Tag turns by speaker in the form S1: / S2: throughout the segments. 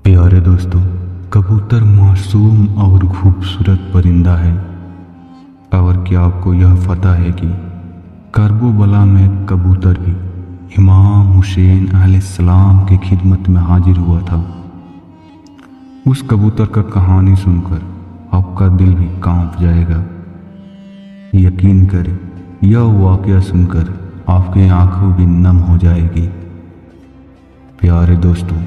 S1: प्यारे दोस्तों, कबूतर मासूम और खूबसूरत परिंदा है। और क्या आपको यह पता है कि करबला में कबूतर भी इमाम हुसैन अलैहिस्सलाम की खिदमत में हाजिर हुआ था। उस कबूतर का कहानी सुनकर आपका दिल भी कांप जाएगा। यकीन करें, यह वाक़या सुनकर आपकी आंखों भी नम हो जाएगी। प्यारे दोस्तों,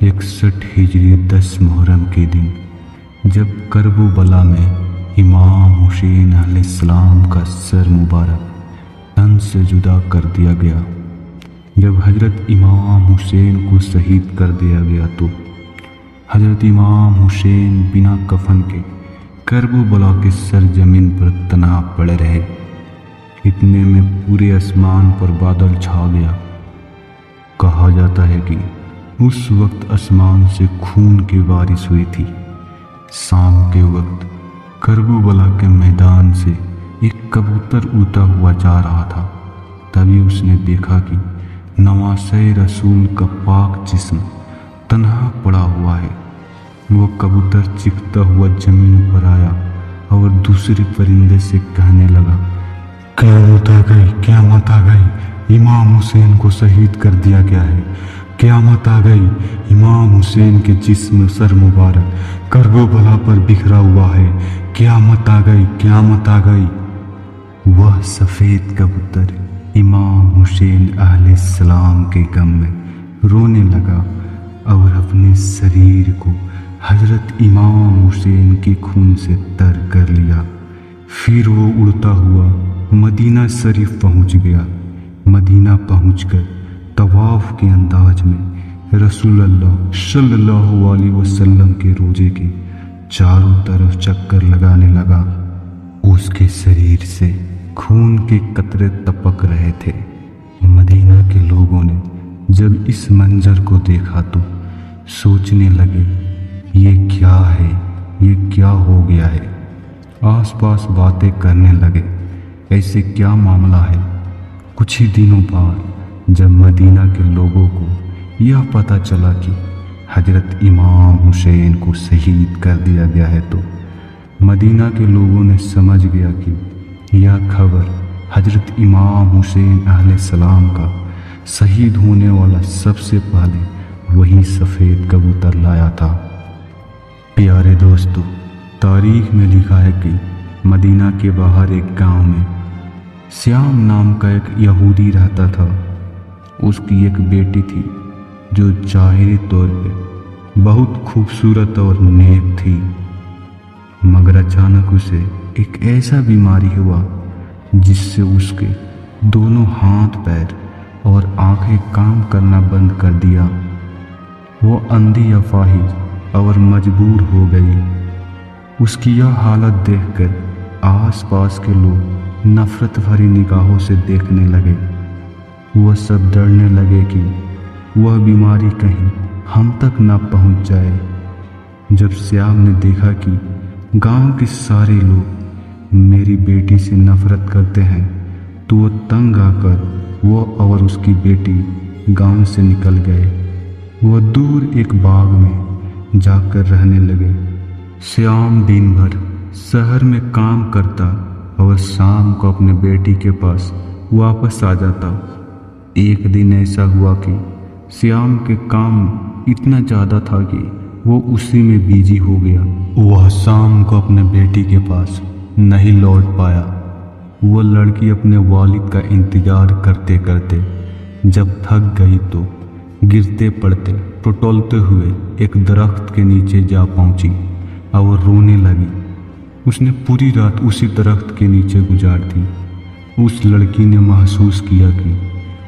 S1: 61 हिजरी 10 मुहर्रम के दिन जब करबला में इमाम हुसैन अलैहिस्सलाम का सर मुबारक तन से जुदा कर दिया गया, जब हज़रत इमाम हुसैन को शहीद कर दिया गया, तो हज़रत इमाम हुसैन बिना कफन के करबला के सर जमीन पर तना पड़े रहे। इतने में पूरे आसमान पर बादल छा गया। कहा जाता है कि उस वक्त आसमान से खून की बारिश हुई थी। शाम के वक्त करबला के मैदान से एक कबूतर उड़ता हुआ जा रहा था। तभी उसने देखा कि नवासे रसूल का पाक जिस्म तन्हा पड़ा हुआ है। वो कबूतर चीखता हुआ जमीन पर आया और दूसरे परिंदे से कहने लगा, क़यामत आ गई, क़यामत आ गई, इमाम हुसैन को शहीद कर दिया गया है। क़यामत आ गई, इमाम हुसैन के जिस्म सर मुबारक करबला पर बिखरा हुआ है। क़यामत आ गई, क़यामत आ गई। वह सफ़ेद कबूतर इमाम हुसैन अलैहिस्सलाम के गम में रोने लगा और अपने शरीर को हज़रत इमाम हुसैन के खून से तर कर लिया। फिर वो उड़ता हुआ मदीना शरीफ पहुंच गया। मदीना पहुंचकर तवाफ के अंदाज में रसूलुल्लाह सल्लल्लाहु अलैहि वसल्लम के रोजे के चारों तरफ चक्कर लगाने लगा। उसके शरीर से खून के कतरे टपक रहे थे। मदीना के लोगों ने जब इस मंजर को देखा तो सोचने लगे, ये क्या है, ये क्या हो गया है। आसपास बातें करने लगे, ऐसे क्या मामला है। कुछ ही दिनों बाद जब मदीना के लोगों को यह पता चला कि हज़रत इमाम हुसैन को शहीद कर दिया गया है, तो मदीना के लोगों ने समझ गया कि यह खबर हज़रत इमाम हुसैन अलैहिस्सलाम का शहीद होने वाला सबसे पहले वही सफ़ेद कबूतर लाया था। प्यारे दोस्तों, तारीख में लिखा है कि मदीना के बाहर एक गांव में श्याम नाम का एक यहूदी रहता था। उसकी एक बेटी थी जो ज़ाहिरी तौर पे बहुत खूबसूरत और नेक थी, मगर अचानक उसे एक ऐसा बीमारी हुआ जिससे उसके दोनों हाथ पैर और आंखें काम करना बंद कर दिया। वो अंधी अपाहिज और मजबूर हो गई। उसकी यह हालत देखकर आसपास के लोग नफरत भरी निगाहों से देखने लगे। वह सब डरने लगे कि वह बीमारी कहीं हम तक न पहुंच जाए। जब श्याम ने देखा कि गांव के सारे लोग मेरी बेटी से नफरत करते हैं, तो वो तंग आकर वो और उसकी बेटी गांव से निकल गए। वह दूर एक बाग में जाकर रहने लगे। श्याम दिन भर शहर में काम करता और शाम को अपने बेटी के पास वापस आ जाता। एक दिन ऐसा हुआ कि श्याम के काम इतना ज़्यादा था कि वो उसी में बिजी हो गया। वह शाम को अपने बेटी के पास नहीं लौट पाया। वह लड़की अपने वालिद का इंतज़ार करते करते जब थक गई तो गिरते पड़ते टटोलते हुए एक दरख्त के नीचे जा पहुंची और रोने लगी। उसने पूरी रात उसी दरख्त के नीचे गुजार दी। उस लड़की ने महसूस किया कि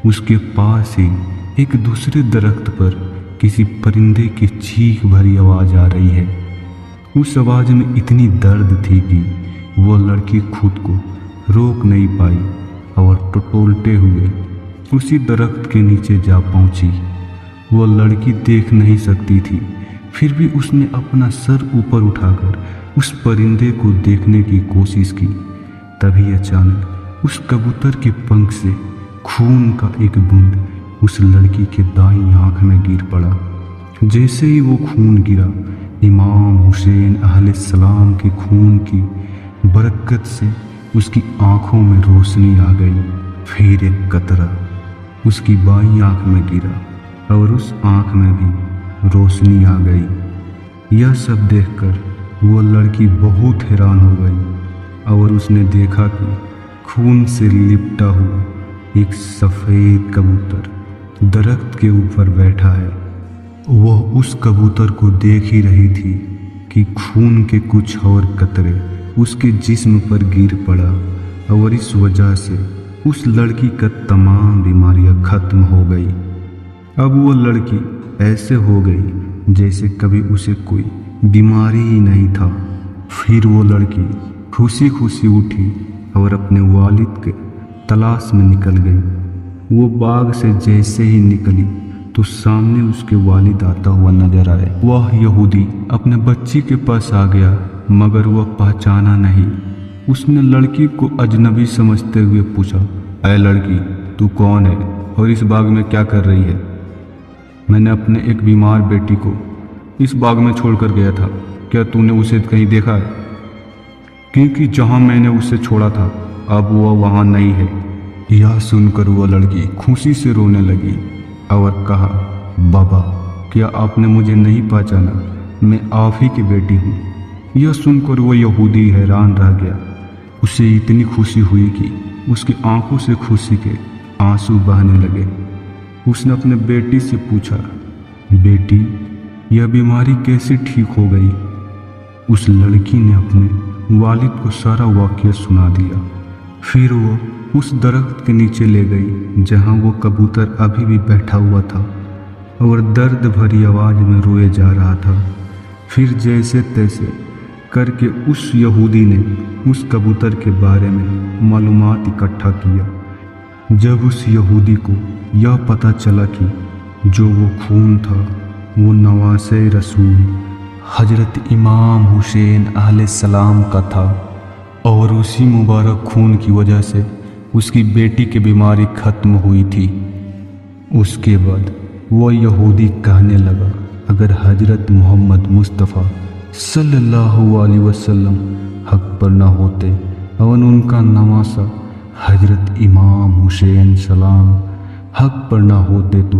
S1: उसके पास ही एक दूसरे दरख्त पर किसी परिंदे की चीख भरी आवाज़ आ रही है। उस आवाज़ में इतनी दर्द थी कि वो लड़की खुद को रोक नहीं पाई और टटोलते हुए उसी दरख्त के नीचे जा पहुंची। वो लड़की देख नहीं सकती थी, फिर भी उसने अपना सर ऊपर उठाकर उस परिंदे को देखने की कोशिश की। तभी अचानक उस कबूतर के पंख से खून का एक बूंद उस लड़की के दाईं आंख में गिर पड़ा। जैसे ही वो खून गिरा, इमाम हुसैन अलैहिस्सलाम के खून की बरकत से उसकी आंखों में रोशनी आ गई। फिर एक कतरा उसकी बाईं आंख में गिरा और उस आंख में भी रोशनी आ गई। यह सब देखकर वो लड़की बहुत हैरान हो गई और उसने देखा कि खून से लिपटा हुआ एक सफ़ेद कबूतर दरख्त के ऊपर बैठा है। वह उस कबूतर को देख ही रही थी कि खून के कुछ और कतरे उसके जिस्म पर गिर पड़ा और इस वजह से उस लड़की का तमाम बीमारियां खत्म हो गई। अब वो लड़की ऐसे हो गई जैसे कभी उसे कोई बीमारी ही नहीं था। फिर वो लड़की खुशी खुशी उठी और अपने वालिद के तलाश में निकल गई। वो बाग से जैसे ही निकली तो सामने उसके वालिद आता हुआ नजर आए। वह यहूदी अपने बच्ची के पास आ गया, मगर वह पहचाना नहीं। उसने लड़की को अजनबी समझते हुए पूछा, ऐ लड़की, तू कौन है और इस बाग में क्या कर रही है? मैंने अपने एक बीमार बेटी को इस बाग में छोड़कर गया था। क्या तूने उसे कहीं देखा है? क्योंकि जहां मैंने उसे छोड़ा था अब वह वहां नहीं है। यह सुनकर वह लड़की खुशी से रोने लगी और कहा, बाबा, क्या आपने मुझे नहीं पहचाना? मैं आप ही की बेटी हूँ। यह सुनकर वह यहूदी हैरान रह गया। उसे इतनी खुशी हुई कि उसकी आंखों से खुशी के आंसू बहने लगे। उसने अपने बेटी से पूछा, बेटी, यह बीमारी कैसे ठीक हो गई? उस लड़की ने अपने वालिद को सारा वाक़या सुना दिया। फिर वो उस दरख्त के नीचे ले गई जहां वो कबूतर अभी भी बैठा हुआ था और दर्द भरी आवाज़ में रोए जा रहा था। फिर जैसे तैसे करके उस यहूदी ने उस कबूतर के बारे में मालूमात इकट्ठा किया। जब उस यहूदी को यह पता चला कि जो वो खून था वो नवासे रसूल हजरत इमाम हुसैन अलैहिस्सलाम का था और उसी मुबारक खून की वजह से उसकी बेटी की बीमारी खत्म हुई थी, उसके बाद वह यहूदी कहने लगा, अगर हजरत मोहम्मद मुस्तफ़ा सल्लल्लाहु अलैहि वसल्लम हक पर न होते और उनका नवासा हजरत इमाम हुसैन सलाम हक पर न होते तो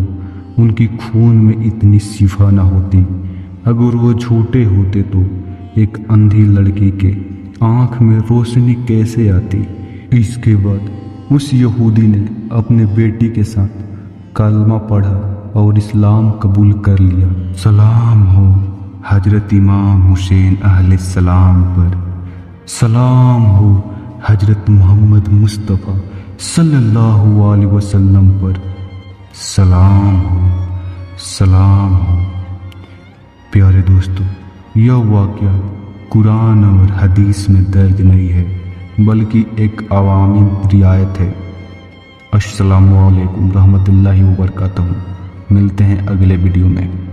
S1: उनकी खून में इतनी शिफा न होती। अगर वो झूठे होते तो एक अंधी लड़की के आँख में रोशनी कैसे आती? इसके बाद उस यहूदी ने अपने बेटी के साथ कलमा पढ़ा और इस्लाम कबूल कर लिया। सलाम हो हजरत इमाम हुसैन अलैहिस्सलाम पर, सलाम हो हजरत मोहम्मद मुस्तफ़ा सल्लल्लाहु अलैहि वसल्लम पर, सलाम हो, सलाम हो। प्यारे दोस्तों, यह वाक़या कुरान और हदीस में दर्ज नहीं है बल्कि एक अवामी रियायत है। अस्सलामु अलैकुम रहमतुल्लाहि व बरकातहू। मिलते हैं अगले वीडियो में।